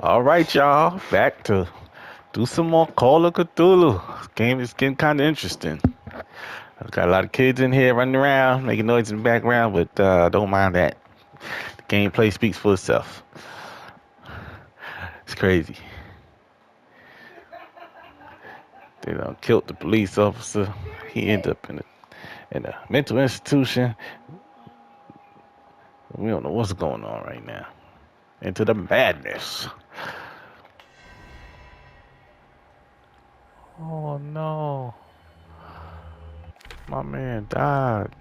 All right, y'all. Back to do some more Call of Cthulhu. This game is getting kind of interesting. I've got a lot of kids in here running around, making noise in the background, but don't mind that. The gameplay speaks for itself. It's crazy. They done killed the police officer. He ended up in a mental institution. We don't know what's going on right now. Into the madness. Oh no. My man died.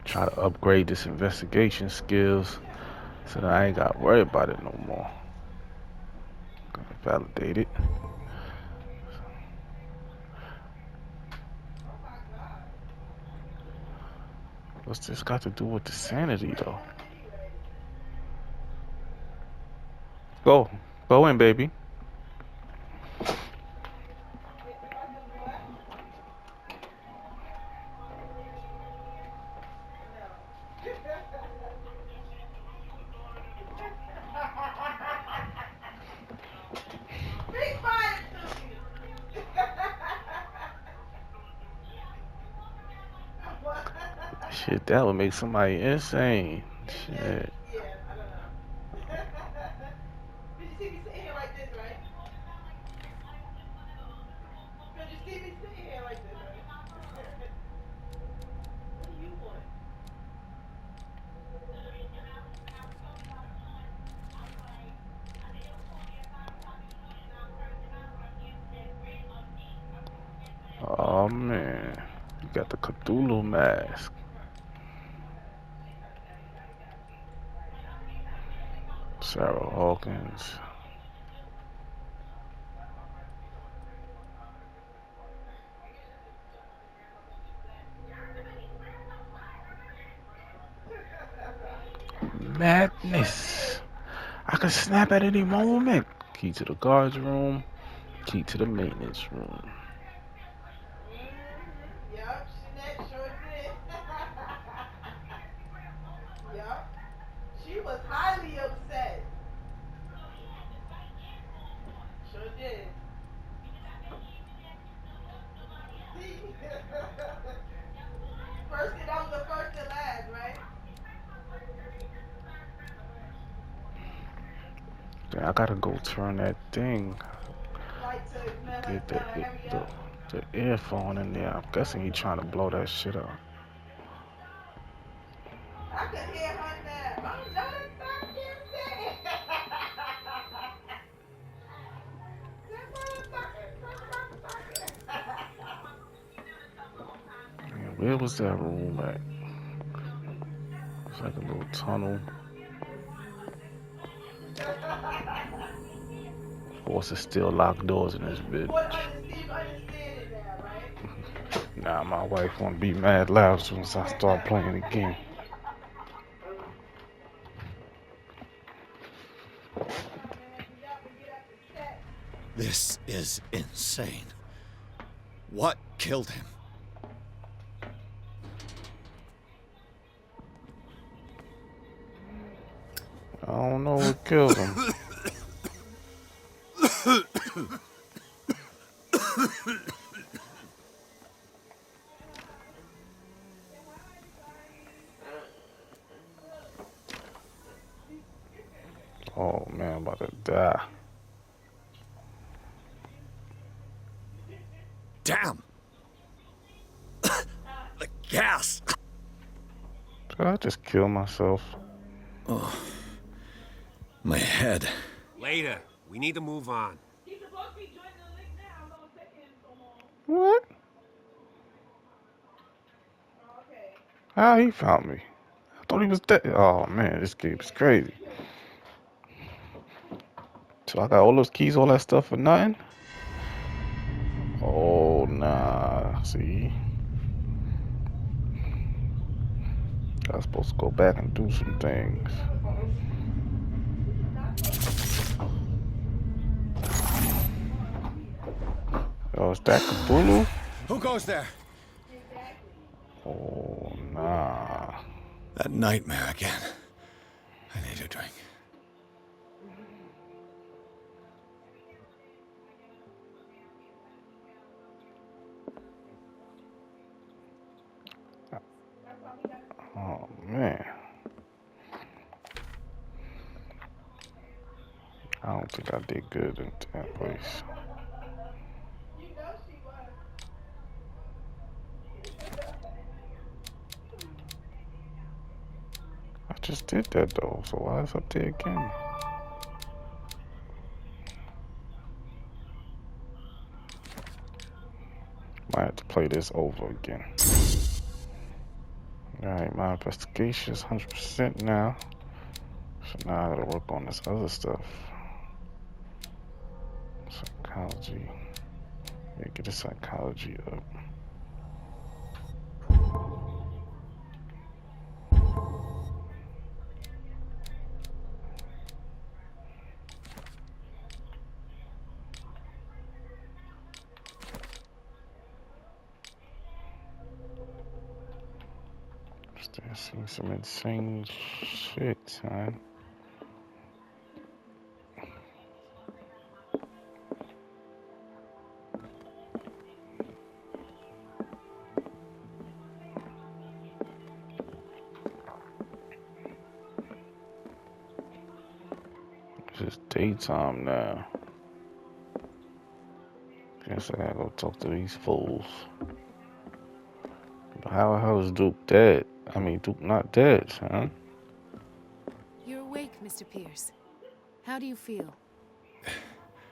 Try to upgrade this investigation skills so that I ain't got to worry about it no more. Gonna validate it. What's this got to do with the sanity though? Go. Go in, baby. Shit, that would make somebody insane. Shit. Oh man. You got the Cthulhu mask. Sarah Hawkins. Madness. I could snap at any moment. Key to the guards room. Key to the maintenance room. Then I gotta go turn that thing. Get the earphone in there. I'm guessing he trying to blow that shit up. Man, where was that room at? It's like a little tunnel. Of course, it's still locked doors in this bitch. Nah, my wife won't be mad loud as soon as I start playing the game. This is insane. What killed him? I don't know what killed him. Oh man, I'm about to die. Damn! The gas! Did I just kill myself? Oh, my head. Later. We need to move on. What? How he found me? I thought he was dead. Oh man, this game is crazy. So I got all those keys, all that stuff for nothing? Oh nah. See? I was supposed to go back and do some things. Oh, is that Cthulhu? Who goes there? Oh, nah. That nightmare again. I need a drink. Oh, man. I don't think I did good in that place. I just did that though, so why is it up there again? Might have to play this over again. Alright, my investigation is 100% now. So now I gotta work on this other stuff. Psychology. Yeah, get the psychology up. Still seeing some insane shit, son. It's daytime now. Guess I gotta go talk to these fools. But how the hell is Duke dead? I mean, Duke not dead, son. You're awake, Mr. Pierce. How do you feel?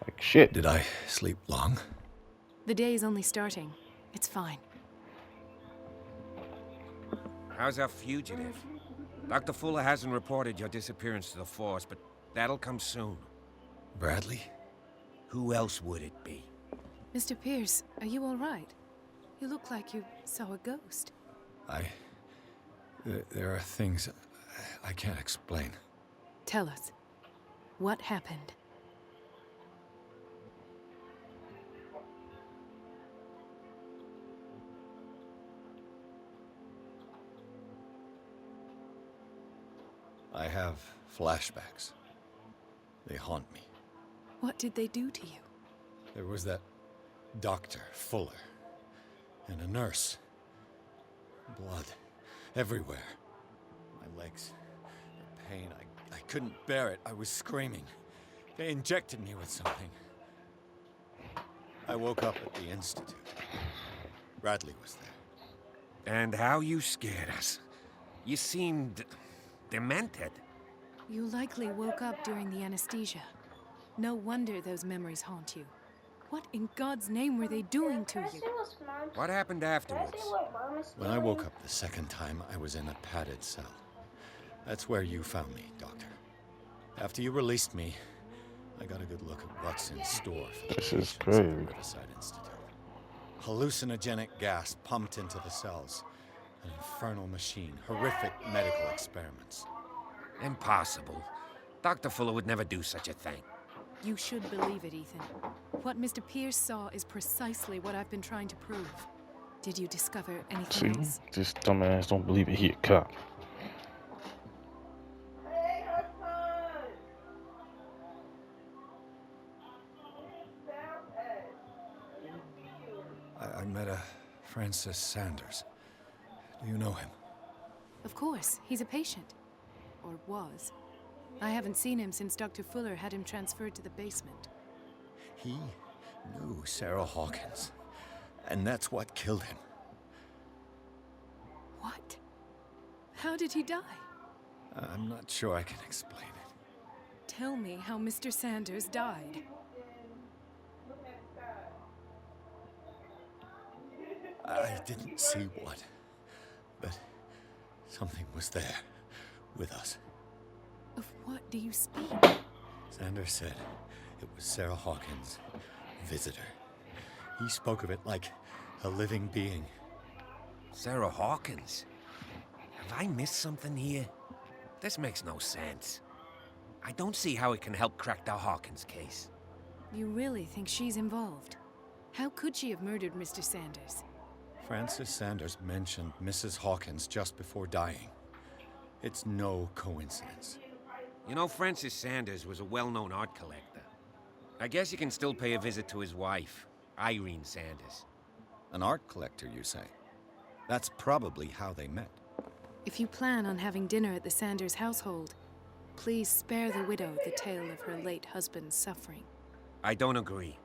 Like shit. Did I sleep long? The day is only starting. It's fine. How's our fugitive? Dr. Fuller hasn't reported your disappearance to the force, but that'll come soon. Bradley? Who else would it be? Mr. Pierce, are you all right? You look like you saw a ghost. There are things I can't explain. Tell us. What happened? I have flashbacks. They haunt me. What did they do to you? There was that Dr. Fuller and a nurse. Blood everywhere. My legs, the pain, I couldn't bear it. I was screaming. They injected me with something. I woke up at the Institute. Bradley was there. And how you scared us. You seemed demented. You likely woke up during the anesthesia. No wonder those memories haunt you. What in God's name were they doing to you? What happened afterwards? When I woke up the second time, I was in a padded cell. That's where you found me, Doctor. After you released me, I got a good look at what's in store for the This is patients at the crazy. Riverside Institute. Hallucinogenic gas pumped into the cells. An infernal machine. Horrific medical experiments. Impossible. Dr. Fuller would never do such a thing. You should believe it, Ethan. What Mr. Pierce saw is precisely what I've been trying to prove. Did you discover anything See, else? this dumbass don't believe it. He a cop. I met a Francis Sanders. Do you know him? Of course, he's a patient. Or was. I haven't seen him since Dr. Fuller had him transferred to the basement. He knew Sarah Hawkins. And that's what killed him. What? How did he die? I'm not sure I can explain it. Tell me how Mr. Sanders died. I didn't see what, but something was there with us. Of what do you speak? Sanders said it was Sarah Hawkins' visitor. He spoke of it like A living being. Sarah Hawkins? Have I missed something here? This makes no sense. I don't see how it can help crack the Hawkins case. You really think she's involved? How could she have murdered Mr. Sanders? Francis Sanders mentioned Mrs. Hawkins just before dying. It's no coincidence. You know, Francis Sanders was a well-known art collector. I guess you can still pay a visit to his wife, Irene Sanders. An art collector, you say? That's probably how they met. If you plan on having dinner at the Sanders household, please spare the widow the tale of her late husband's suffering. I don't agree.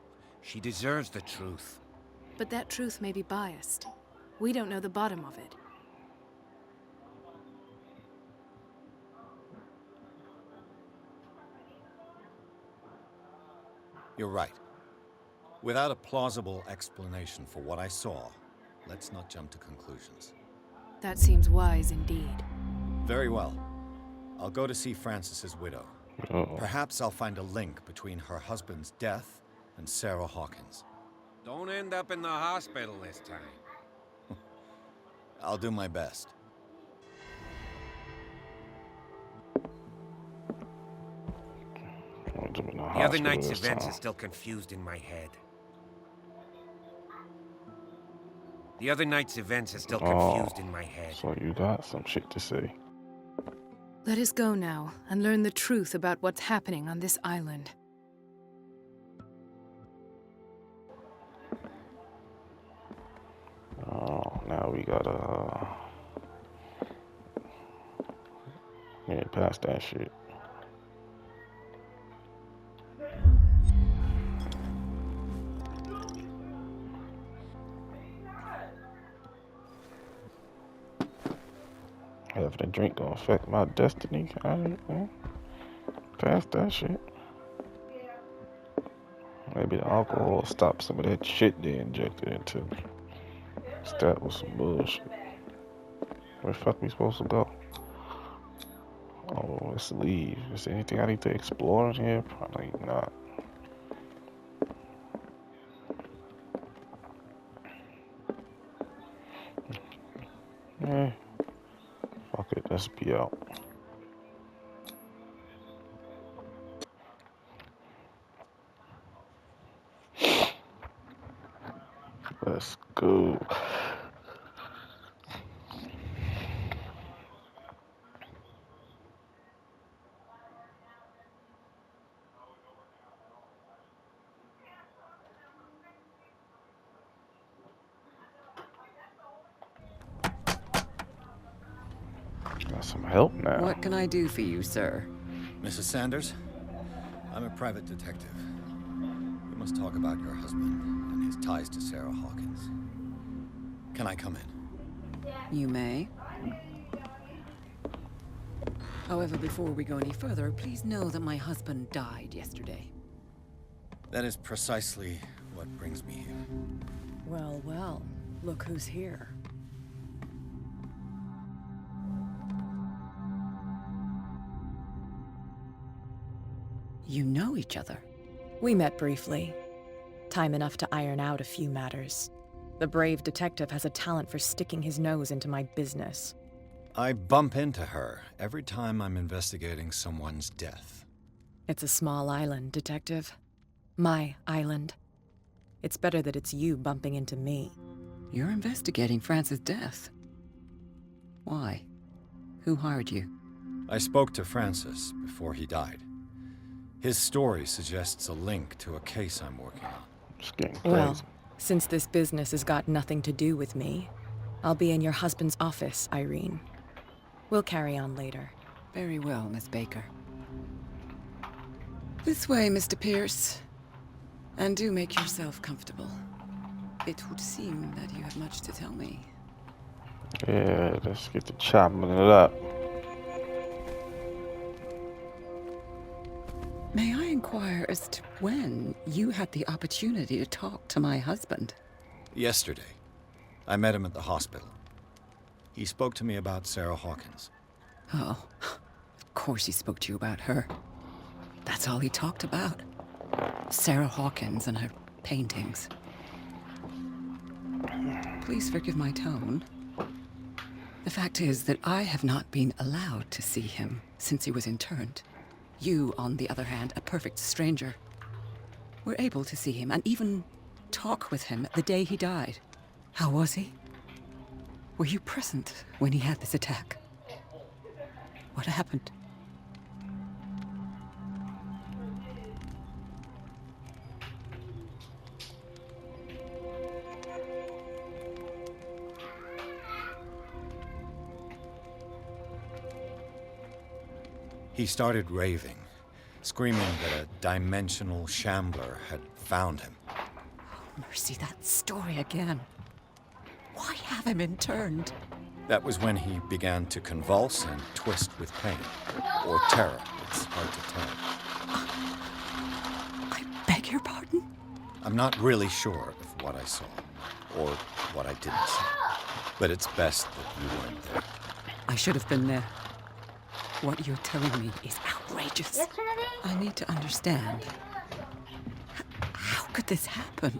She deserves the truth. But that truth may be biased. We don't know the bottom of it. You're right. Without a plausible explanation for what I saw, let's not jump to conclusions. That seems wise indeed. Very well. I'll go to see Francis's widow. Oh. Perhaps I'll find a link between her husband's death and Sarah Hawkins. Don't end up in the hospital this time. I'll do my best. The other night's events are still confused in my head. The other night's events are still confused in my head. So you got some shit to say. Let us go now and learn the truth about what's happening on this island. Oh, now we gotta get past that shit. Having a drink gonna affect my destiny. I ain't past that shit. Maybe the alcohol will stop some of that shit they injected into me. That was some bullshit. Where the fuck we supposed to go? Oh, let's leave. Is there anything I need to explore in here? Probably not. Eh. Fuck it, let's be out. Let's go. Got some help now. What can I do for you, sir? Mrs. Sanders, I'm a private detective. We must talk about your husband and his ties to Sarah Hawkins. Can I come in? You may. However, before we go any further, please know that my husband died yesterday. That is precisely what brings me here. Well, well, look who's here. You know each other. We met briefly. Time enough to iron out a few matters. The brave detective has a talent for sticking his nose into my business. I bump into her every time I'm investigating someone's death. It's a small island, Detective. My island. It's better that it's you bumping into me. You're investigating Francis' death. Why? Who hired you? I spoke to Francis before he died. His story suggests a link to a case I'm working on. It's getting crazy. Well, since this business has got nothing to do with me, I'll be in your husband's office, Irene. We'll carry on later. Very well, Miss Baker. This way, Mr. Pierce. And do make yourself comfortable. It would seem that you have much to tell me. Yeah, let's get to chopping it up. May I inquire as to when you had the opportunity to talk to my husband? Yesterday, I met him at the hospital. He spoke to me about Sarah Hawkins. Oh, of course he spoke to you about her. That's all he talked about. Sarah Hawkins and her paintings. Please forgive my tone. The fact is that I have not been allowed to see him since he was interned. You, on the other hand, a perfect stranger, were able to see him and even talk with him the day he died. How was he? Were you present when he had this attack? What happened? He started raving, screaming that a dimensional shambler had found him. Mercy, that story again. Why have him interned? That was when he began to convulse and twist with pain. Or terror, it's hard to tell. I beg your pardon? I'm not really sure of what I saw, or what I didn't see. But it's best that you weren't there. I should have been there. What you're telling me is outrageous. I need to understand. How could this happen?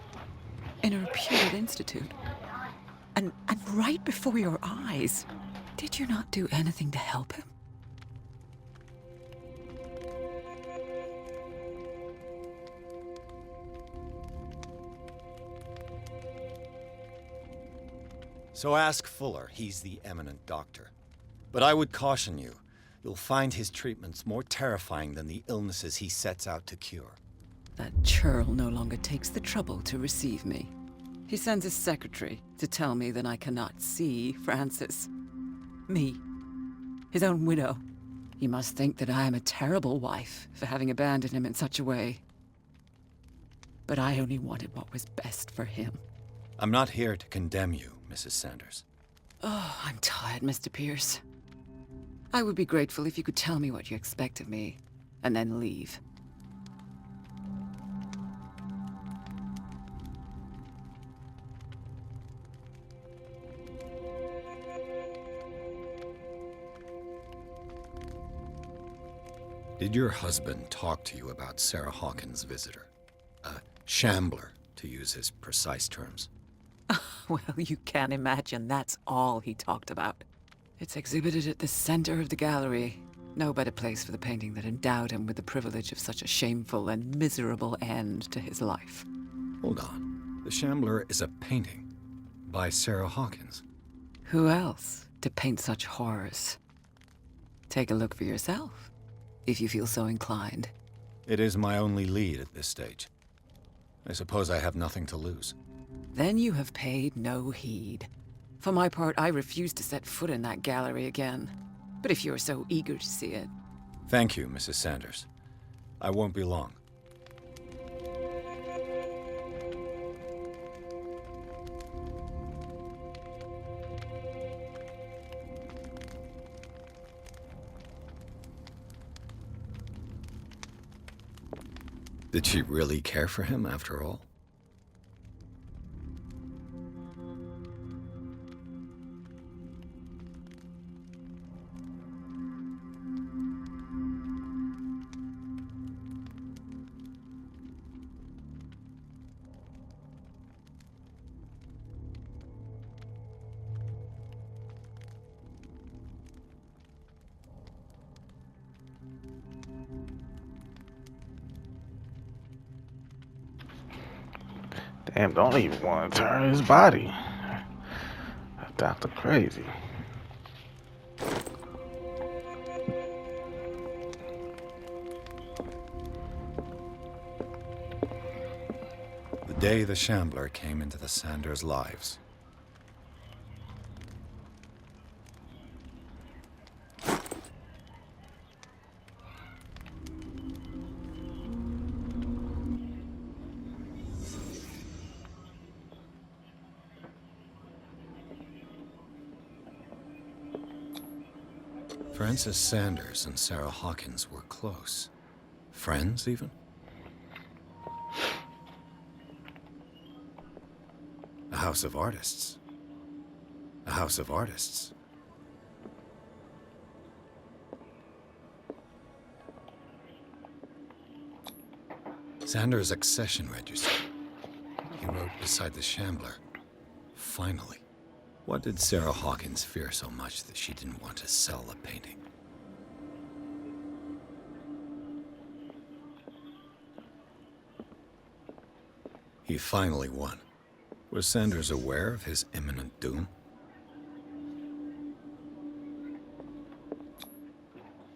In a reputed institute? And right before your eyes? Did you not do anything to help him? So ask Fuller, he's the eminent doctor. But I would caution you, you'll find his treatments more terrifying than the illnesses he sets out to cure. That churl no longer takes the trouble to receive me. He sends his secretary to tell me that I cannot see Francis. Me. His own widow. He must think that I am a terrible wife for having abandoned him in such a way. But I only wanted what was best for him. I'm not here to condemn you, Mrs. Sanders. Oh, I'm tired, Mr. Pierce. I would be grateful if you could tell me what you expect of me, and then leave. Did your husband talk to you about Sarah Hawkins' visitor? A shambler, to use his precise terms. Well, you can imagine that's all he talked about. It's exhibited at the center of the gallery. No better place for the painting that endowed him with the privilege of such a shameful and miserable end to his life. Hold on. The Shambler is a painting by Sarah Hawkins. Who else to paint such horrors? Take a look for yourself, if you feel so inclined. It is my only lead at this stage. I suppose I have nothing to lose. Then you have paid no heed. For my part, I refuse to set foot in that gallery again. But if you're so eager to see it... Thank you, Mrs. Sanders. I won't be long. Did she really care for him after all? Damn, don't even want to turn his body. That doctor crazy. The day the Shambler came into the Sanders' lives. Francis Sanders and Sarah Hawkins were close. Friends, even? A house of artists. A house of artists. Sanders' accession register. He wrote beside the Shambler, Finally. What did Sarah Hawkins fear so much that she didn't want to sell the painting? He finally won. Was Sanders aware of his imminent doom?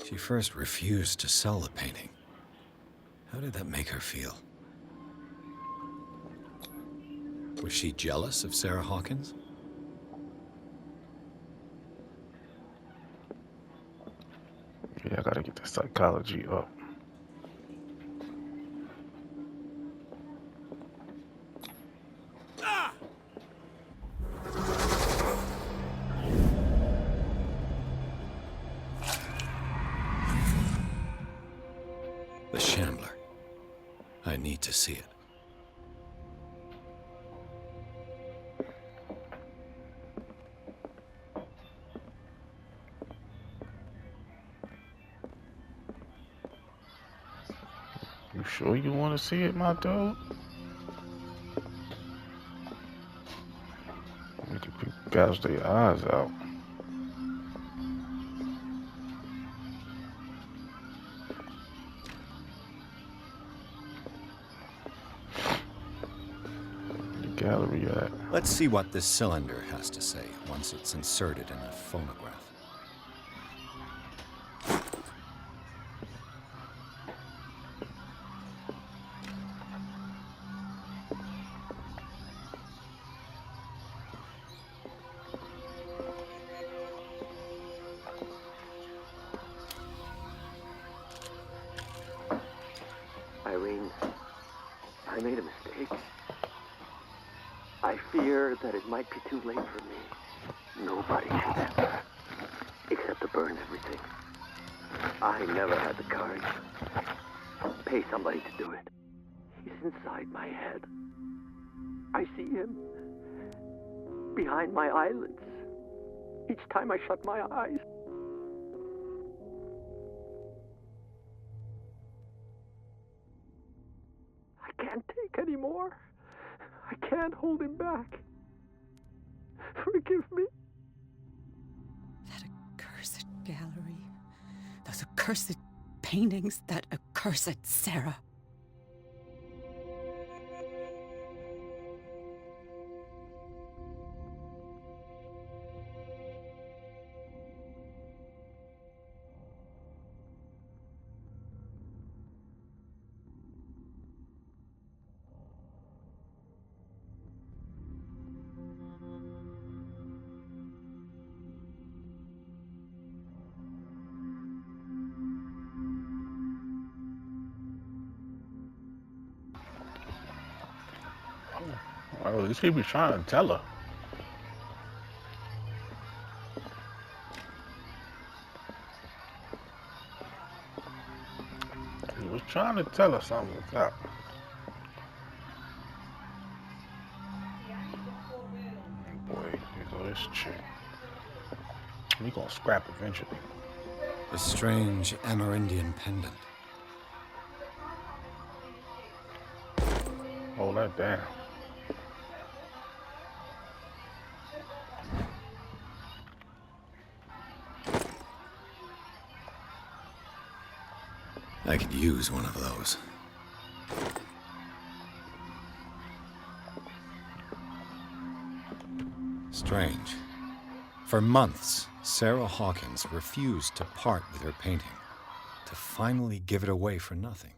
She first refused to sell the painting. How did that make her feel? Was she jealous of Sarah Hawkins? Yeah, I gotta get the psychology up. The Shambler. I need to see it. You sure you want to see it, my dude? Making people gouge their eyes out. The gallery at. Let's see what this cylinder has to say once it's inserted in a phonograph. Irene, I made a mistake. I fear that it might be too late for me. Nobody should ever, except to burn everything. I never had the courage. Pay somebody to do it. He's inside my head. I see him behind my eyelids each time I shut my eyes. I can't take any more. I can't hold him back. Forgive me. That accursed gallery. Those accursed paintings. That accursed Sarah. Well, at least he be trying to tell her. He was trying to tell her something was up. Boy, here go this chick. We gonna scrap eventually. A strange Amerindian pendant. Hold that down. I could use one of those. Strange. For months, Sarah Hawkins refused to part with her painting, to finally give it away for nothing.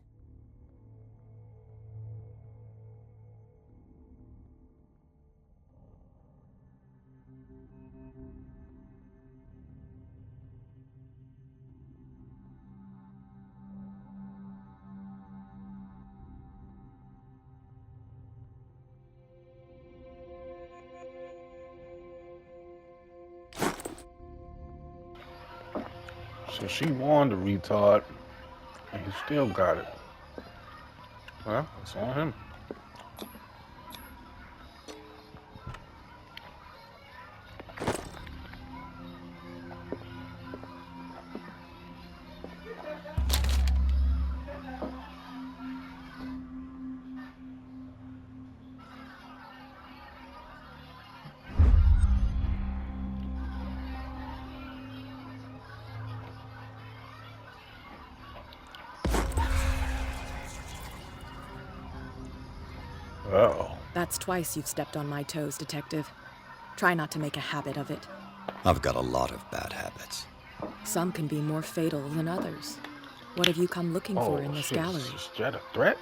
So she warned the retard, and he still got it. Well, it's on him. That's twice you've stepped on my toes, Detective. Try not to make a habit of it. I've got a lot of bad habits. Some can be more fatal than others. What have you come looking for in this shit. gallery? Is that a threat?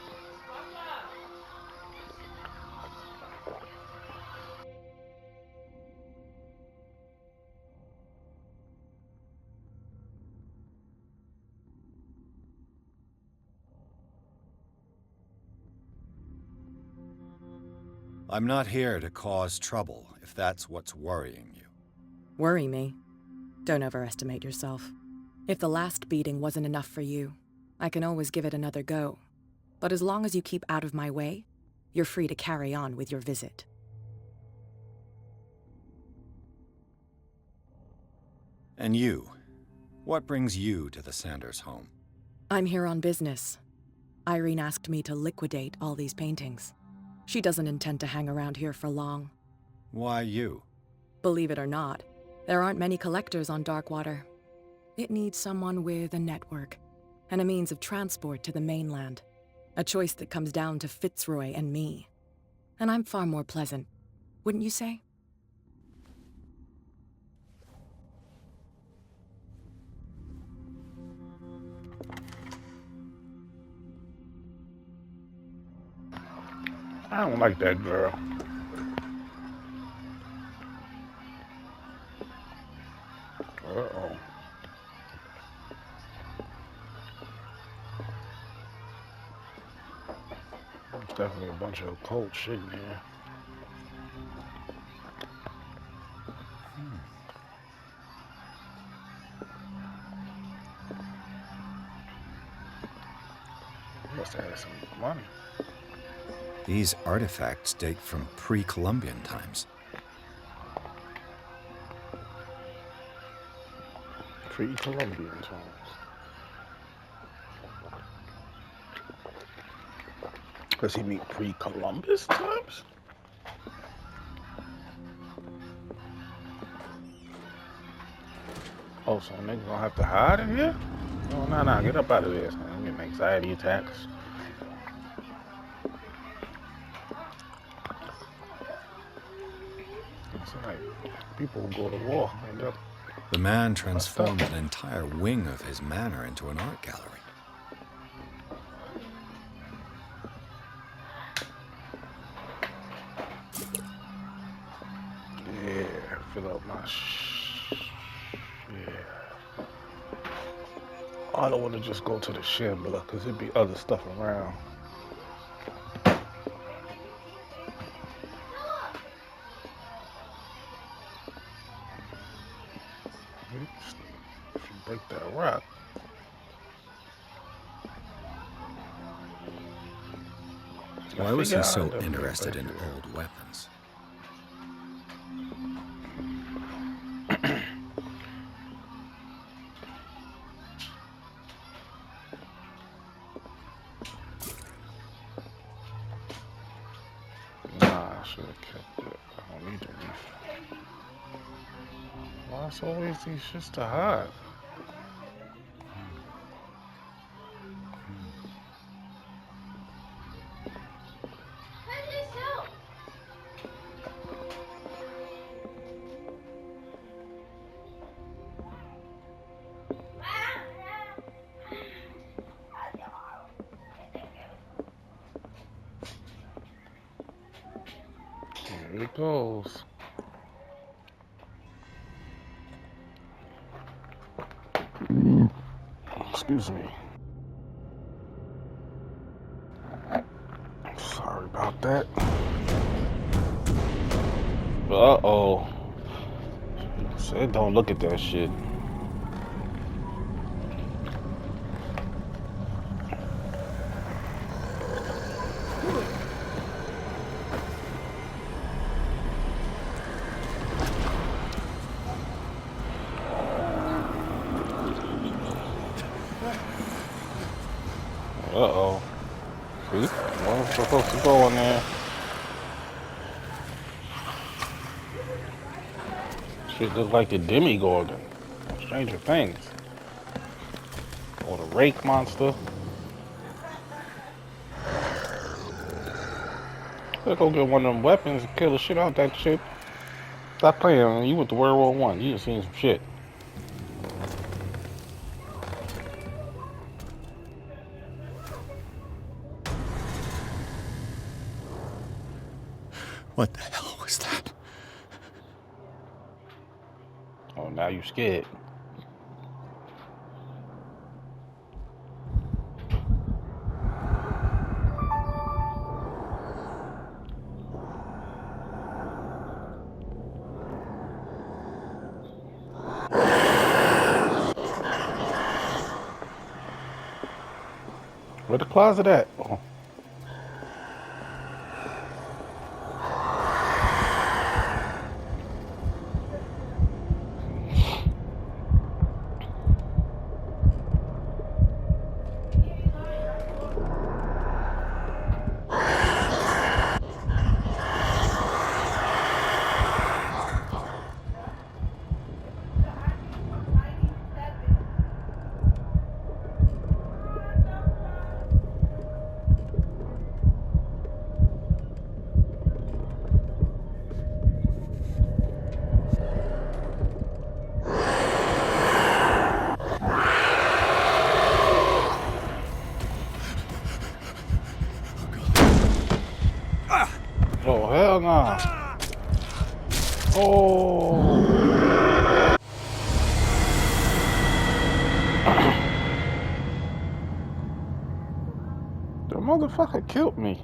I'm not here to cause trouble, if that's what's worrying you. Worry me? Don't overestimate yourself. If the last beating wasn't enough for you, I can always give it another go. But as long as you keep out of my way, you're free to carry on with your visit. And you? What brings you to the Sanders home? I'm here on business. Irene asked me to liquidate all these paintings. She doesn't intend to hang around here for long. Why you? Believe it or not, there aren't many collectors on Darkwater. It needs someone with a network and a means of transport to the mainland. A choice that comes down to Fitzroy and me. And I'm far more pleasant, wouldn't you say? I don't like that girl. Uh-oh. There's definitely a bunch of occult shit in here. Must have had some money. These artifacts date from pre-Columbian times. Pre-Columbian times. Does he mean pre-Columbus times? Oh, so niggas gonna have to hide in here? Oh, no, get up out of this. I'm getting anxiety attacks. It's like people who go to war end up. The man transformed an entire wing of his manor into an art gallery. Yeah, fill up my yeah. I don't want to just go to the Shambler because there'd be other stuff around. If you break that rock. Why was he so interested in old weapons? Nah, I should have kept it. I don't need the reef. Why it's always these shits to hide? Here it goes. Excuse me. Sorry about that. Uh-oh. Said don't look at that shit. Uh-oh. See? Wasn't supposed to go in there. Shit look like the Demigorgon. Stranger Things. Or the Rake Monster. Let's go get one of them weapons and kill the shit out that shit. Stop playing, man. You went to World War One. You done seen some shit. What the hell was that? Oh, now you scared. Where the closet at? Oh. Oh, hell nah. Oh. The motherfucker killed me.